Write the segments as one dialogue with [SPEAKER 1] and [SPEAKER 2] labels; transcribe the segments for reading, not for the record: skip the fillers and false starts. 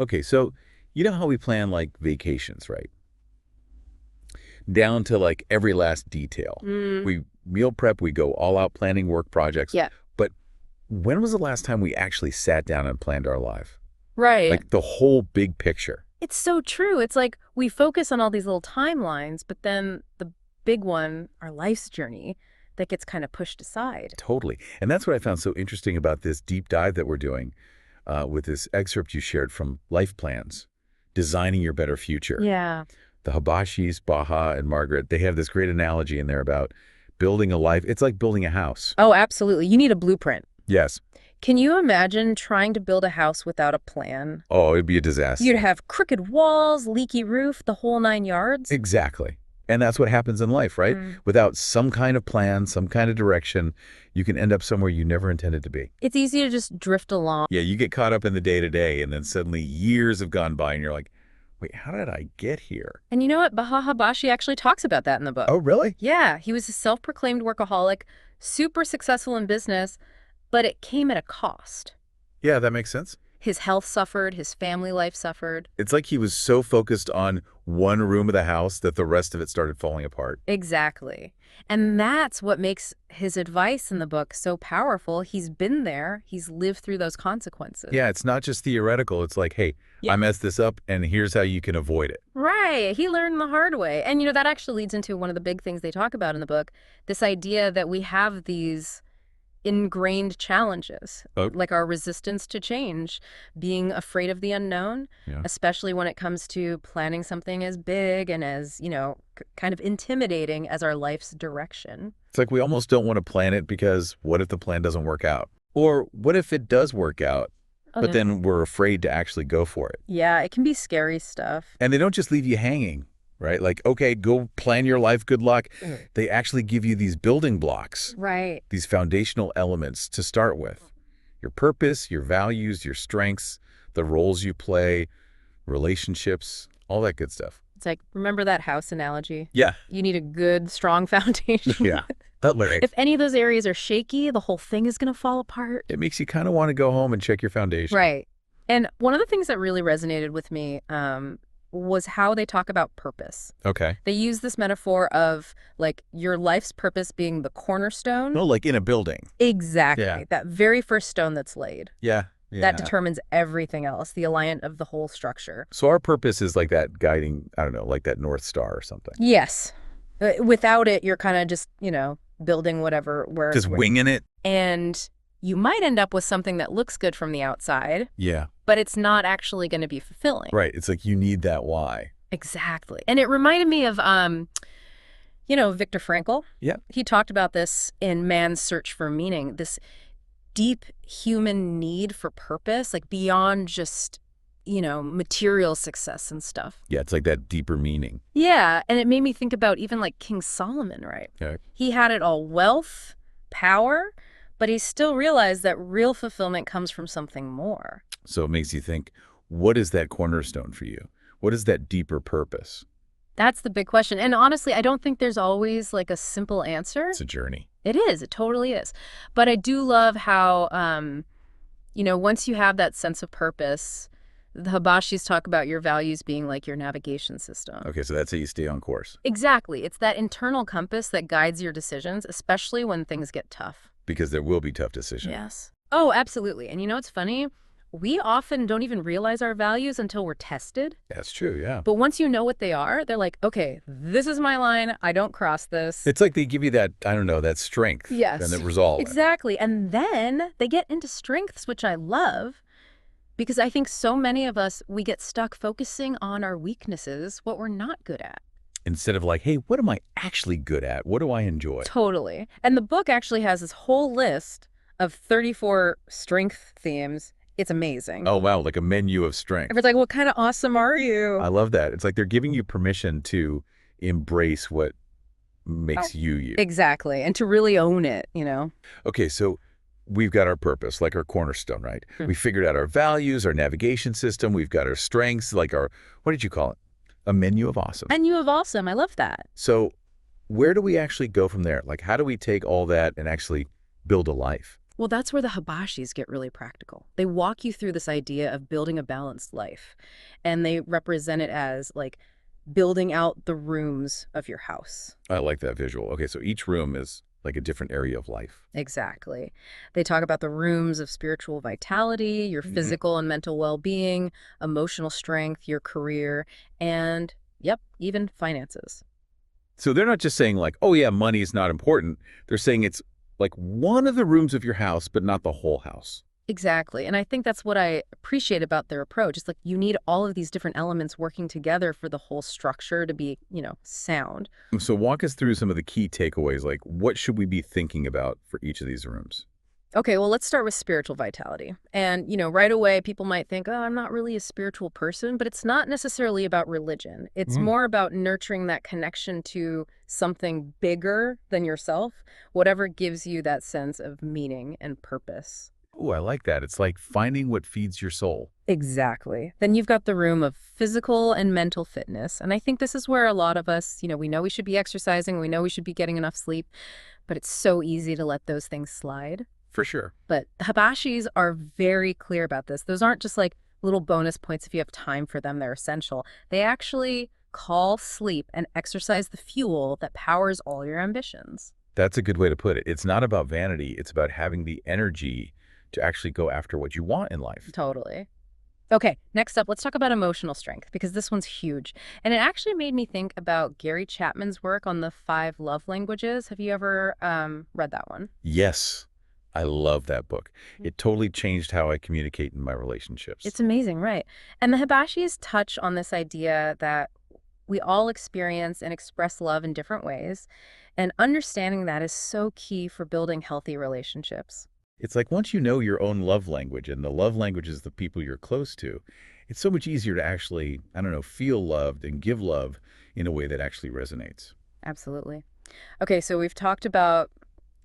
[SPEAKER 1] Okay, so you know how we plan like vacations, right? Down to like every last detail.
[SPEAKER 2] Mm,
[SPEAKER 1] We meal prep, we go all out planning work projects.
[SPEAKER 2] yeah,
[SPEAKER 1] But when was the last time we actually sat down and planned our life?
[SPEAKER 2] right.
[SPEAKER 1] Like the whole big picture.
[SPEAKER 2] It's so true. It's like we focus on all these little timelines, but then the big one, our life's journey, that gets kind of pushed aside.
[SPEAKER 1] Totally. And that's what I found so interesting about this deep dive that we're doing with this excerpt you shared from Life Plans, Designing Your Better Future.
[SPEAKER 2] Yeah.
[SPEAKER 1] The Habashis, Baha and Margaret, they have this great analogy in there about building a life. It's like building a house.
[SPEAKER 2] Oh, absolutely. You need a blueprint.
[SPEAKER 1] Yes.
[SPEAKER 2] Can you imagine trying to build a house without a plan?
[SPEAKER 1] Oh, it'd be a
[SPEAKER 2] You'd
[SPEAKER 1] disaster.
[SPEAKER 2] have crooked walls, leaky roof, the whole 9 yards.
[SPEAKER 1] Exactly. And that's what happens in life, right?
[SPEAKER 2] Mm.
[SPEAKER 1] Without some kind of plan, some kind of direction, you can end up somewhere you never intended to be.
[SPEAKER 2] It's easy to just drift along.
[SPEAKER 1] Yeah, you get caught up in the day-to-day, and then suddenly years have gone by, and you're like, wait, how did I get here?
[SPEAKER 2] And you know what? Baha Habashi actually talks about that in the book.
[SPEAKER 1] Oh, really?
[SPEAKER 2] Yeah, he was a self-proclaimed workaholic, super successful in business, but it came at a cost.
[SPEAKER 1] Yeah, that makes sense.
[SPEAKER 2] His health suffered, his family life suffered.
[SPEAKER 1] It's like he was so focused on one room of the house that the rest of it started falling apart.
[SPEAKER 2] Exactly. And that's what makes his advice in the book so powerful. He's been there, he's lived through those consequences.
[SPEAKER 1] Yeah, it's not just theoretical. It's like, hey,
[SPEAKER 2] Yeah.
[SPEAKER 1] I messed this up, and here's how you can avoid it.
[SPEAKER 2] Right. He learned the hard way. And, that actually leads into one of the big things they talk about in the book, this idea that we have these ingrained challenges,
[SPEAKER 1] Oh,
[SPEAKER 2] like our resistance to change, being afraid of the unknown,
[SPEAKER 1] yeah.
[SPEAKER 2] especially when it comes to planning something as big and as, kind of intimidating as our life's direction.
[SPEAKER 1] It's like we almost don't want to plan it because what if the plan doesn't work out? Or what if it does work out, but then we're afraid to actually go for it?
[SPEAKER 2] Yeah, it can be scary stuff.
[SPEAKER 1] And they don't just leave you hanging, right? Like, okay, go plan your life, good luck. They actually give you these building blocks,
[SPEAKER 2] Right.
[SPEAKER 1] these foundational elements to start with. Your purpose, your values, your strengths, the roles you play, relationships, all that good stuff.
[SPEAKER 2] It's like, remember that house analogy?
[SPEAKER 1] Yeah.
[SPEAKER 2] You need a good, strong foundation.
[SPEAKER 1] Yeah. That lyric.
[SPEAKER 2] If any of those areas are shaky, the whole thing is going to fall apart.
[SPEAKER 1] It makes you kind of want to go home and check your foundation.
[SPEAKER 2] Right. And one of the things that really resonated with me was how they talk about purpose.
[SPEAKER 1] Okay.
[SPEAKER 2] They use this metaphor of like your life's purpose being the cornerstone.
[SPEAKER 1] No, like in a building.
[SPEAKER 2] Exactly.
[SPEAKER 1] Yeah.
[SPEAKER 2] That very first stone that's laid.
[SPEAKER 1] Yeah.
[SPEAKER 2] That determines everything else, the alignment of the whole structure.
[SPEAKER 1] So our purpose is like that guiding, I don't know, like that North Star or something.
[SPEAKER 2] Yes. Without it, you're kind of just, building whatever.
[SPEAKER 1] Just winging it.
[SPEAKER 2] And you might end up with something that looks good from the outside,
[SPEAKER 1] Yeah.
[SPEAKER 2] but it's not actually going to be fulfilling.
[SPEAKER 1] Right. It's like you need that why.
[SPEAKER 2] Exactly. And it reminded me of, Viktor Frankl.
[SPEAKER 1] Yeah.
[SPEAKER 2] He talked about this in Man's Search for Meaning, this deep human need for purpose, like beyond just, material success and stuff.
[SPEAKER 1] Yeah. It's like that deeper meaning.
[SPEAKER 2] Yeah. And it made me think about even like King Solomon, right?
[SPEAKER 1] Okay.
[SPEAKER 2] He had it all, wealth, power, but he still realized that real fulfillment comes from something more.
[SPEAKER 1] So it makes you think, what is that cornerstone for you? What is that deeper purpose?
[SPEAKER 2] That's the big question. And honestly, I don't think there's always like a simple answer.
[SPEAKER 1] It's a journey.
[SPEAKER 2] It is. It totally is. But I do love how, once you have that sense of purpose, the Habashis talk about your values being like your navigation system.
[SPEAKER 1] Okay. So that's how you stay on course.
[SPEAKER 2] Exactly. It's that internal compass that guides your decisions, especially when things get tough.
[SPEAKER 1] Because there will be tough decisions.
[SPEAKER 2] Yes. Oh, absolutely. And it's funny? We often don't even realize our values until we're tested.
[SPEAKER 1] That's true. Yeah.
[SPEAKER 2] But once you know what they are, they're like, okay, this is my line. I don't cross this.
[SPEAKER 1] It's like they give you that, I don't know, that strength.
[SPEAKER 2] Yes.
[SPEAKER 1] And that resolve.
[SPEAKER 2] Exactly. And then they get into strengths, which I love, because I think so many of us, we get stuck focusing on our weaknesses, what we're not good at.
[SPEAKER 1] Instead of like, hey, what am I actually good at? What do I enjoy?
[SPEAKER 2] Totally. And the book actually has this whole list of 34 strength themes. It's amazing.
[SPEAKER 1] Oh, wow. Like a menu of strength.
[SPEAKER 2] It's like, what kind of awesome are you?
[SPEAKER 1] I love that. It's like they're giving you permission to embrace what makes you you.
[SPEAKER 2] Exactly. And to really own it,
[SPEAKER 1] Okay, so we've got our purpose, like our cornerstone, right? We figured out our values, our navigation system. We've got our strengths, like our, what did you call it? A menu of awesome.
[SPEAKER 2] Menu of awesome. I love that.
[SPEAKER 1] So where do we actually go from there? Like, how do we take all that and actually build a life?
[SPEAKER 2] Well, that's where the Habashis get really practical. They walk you through this idea of building a balanced life, and they represent it as like building out the rooms of your house.
[SPEAKER 1] I like that visual. Okay, so each room is like a different area of life.
[SPEAKER 2] Exactly. They talk about the rooms of spiritual vitality, your
[SPEAKER 1] Hmm.
[SPEAKER 2] physical and mental well-being, emotional strength, your career, and, yep, even finances.
[SPEAKER 1] So they're not just saying like, oh yeah, money is not important. They're saying it's like one of the rooms of your house, but not the whole house.
[SPEAKER 2] Exactly. And I think that's what I appreciate about their approach. It's like you need all of these different elements working together for the whole structure to be, sound.
[SPEAKER 1] So walk us through some of the key takeaways, like what should we be thinking about for each of these rooms?
[SPEAKER 2] Okay, well, let's start with spiritual vitality. And, right away, people might think, oh, I'm not really a spiritual person, but it's not necessarily about religion. It's
[SPEAKER 1] Mm.
[SPEAKER 2] more about nurturing that connection to something bigger than yourself, whatever gives you that sense of meaning and purpose.
[SPEAKER 1] Oh, I like that. It's like finding what feeds your soul.
[SPEAKER 2] Exactly. Then you've got the room of physical and mental fitness. And I think this is where a lot of us, we know we should be exercising, we know we should be getting enough sleep, but it's so easy to let those things slide.
[SPEAKER 1] For sure.
[SPEAKER 2] But the Habashis are very clear about this. Those aren't just like little bonus points if you have time for them, they're essential. They actually call sleep and exercise the fuel that powers all your ambitions.
[SPEAKER 1] That's a good way to put it. It's not about vanity. It's about having the energy to actually go after what you want in life.
[SPEAKER 2] Totally. Okay, next up, let's talk about emotional strength because this one's huge. And it actually made me think about Gary Chapman's work on the 5 love languages. Have you ever read that one?
[SPEAKER 1] Yes, I love that book. It totally changed how I communicate in my relationships.
[SPEAKER 2] It's amazing, right? And the Hibashis touch on this idea that we all experience and express love in different ways, and understanding that is so key for building healthy relationships.
[SPEAKER 1] It's like once you know your own love language and the love language is the people you're close to, it's so much easier to actually, I don't know, feel loved and give love in a way that actually resonates.
[SPEAKER 2] Absolutely. Okay, so we've talked about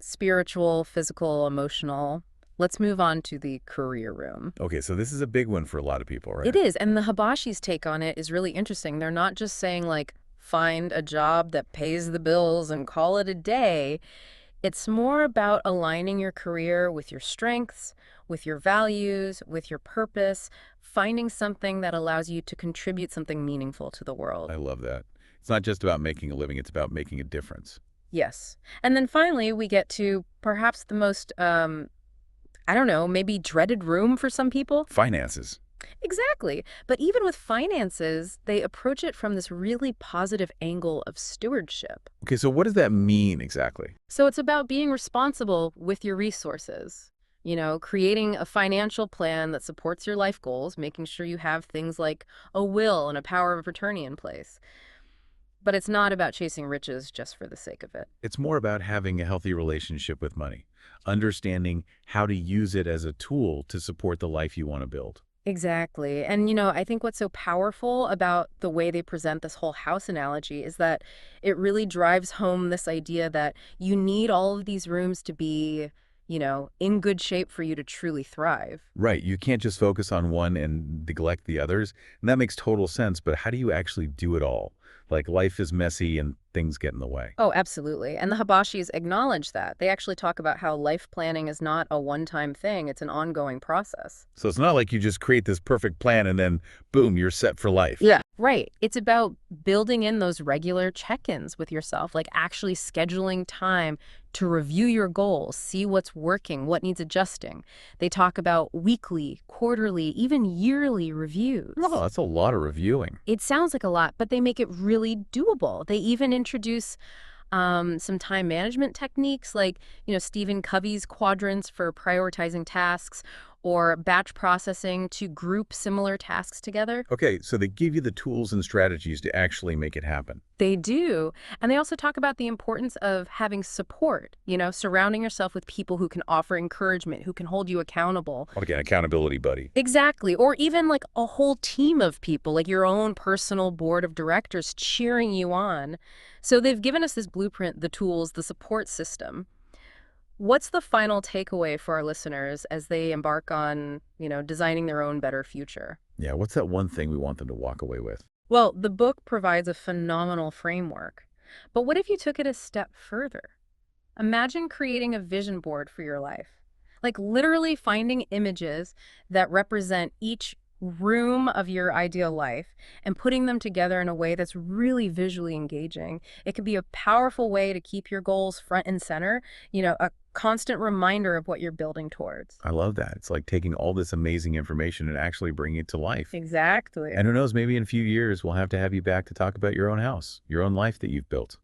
[SPEAKER 2] spiritual, physical, emotional. Let's move on to the career room.
[SPEAKER 1] Okay, so this is a big one for a lot of people,
[SPEAKER 2] It
[SPEAKER 1] right?
[SPEAKER 2] is, and the Habashi's take on it is really interesting. They're not just saying, like, find a job that pays the bills and call it a day. It's more about aligning your career with your strengths, with your values, with your purpose, finding something that allows you to contribute something meaningful to the world.
[SPEAKER 1] I love that. It's not just about making a living, it's about making a difference.
[SPEAKER 2] Yes. And then finally, we get to perhaps the most, I don't know, maybe dreaded room for some people.
[SPEAKER 1] Finances.
[SPEAKER 2] Exactly. But even with finances, they approach it from this really positive angle of stewardship.
[SPEAKER 1] Okay, so what does that mean exactly?
[SPEAKER 2] So it's about being responsible with your resources. Creating a financial plan that supports your life goals, making sure you have things like a will and a power of attorney in place. But it's not about chasing riches just for the sake of it.
[SPEAKER 1] It's more about having a healthy relationship with money, understanding how to use it as a tool to support the life you want to build.
[SPEAKER 2] Exactly. And, I think what's so powerful about the way they present this whole house analogy is that it really drives home this idea that you need all of these rooms to be, in good shape for you to truly thrive.
[SPEAKER 1] Right, you can't just focus on one and neglect the others, and that makes total sense, but how do you actually do it all? Like, life is messy and things get in the way.
[SPEAKER 2] Oh, absolutely. And the Habashis acknowledge that. They actually talk about how life planning is not a one-time thing, it's an ongoing process.
[SPEAKER 1] So it's not like you just create this perfect plan and then, boom, you're set for life.
[SPEAKER 2] Yeah. Right. It's about building in those regular check-ins with yourself, like actually scheduling time to review your goals, see what's working, what needs adjusting. They talk about weekly, quarterly, even yearly reviews.
[SPEAKER 1] Oh, that's a lot of reviewing.
[SPEAKER 2] It sounds like a lot, but they make it really doable. They even introduce some time management techniques like, Stephen Covey's quadrants for prioritizing tasks or batch processing to group similar tasks together.
[SPEAKER 1] Okay, so they give you the tools and strategies to actually make it happen.
[SPEAKER 2] They do. And they also talk about the importance of having support, surrounding yourself with people who can offer encouragement, who can hold you accountable.
[SPEAKER 1] Again, accountability buddy.
[SPEAKER 2] Exactly. Or even like a whole team of people, like your own personal board of directors cheering you on. So they've given us this blueprint, the tools, the support system. What's the final takeaway for our listeners as they embark on, designing their own better future?
[SPEAKER 1] Yeah, what's that one thing we want them to walk away with?
[SPEAKER 2] Well, the book provides a phenomenal framework. But what if you took it a step further? Imagine creating a vision board for your life. Like literally finding images that represent each room of your ideal life and putting them together in a way that's really visually engaging. It can be a powerful way to keep your goals front and center, a constant reminder of what you're building towards.
[SPEAKER 1] I love that. It's like taking all this amazing information and actually bringing it to life.
[SPEAKER 2] Exactly.
[SPEAKER 1] And who knows, maybe in a few years, we'll have you back to talk about your own house, your own life that you've built.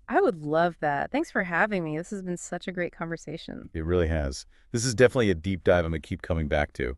[SPEAKER 2] I would love that. Thanks for having me. This has been such a great conversation.
[SPEAKER 1] It really has. This is definitely a deep dive I'm going to keep coming back to.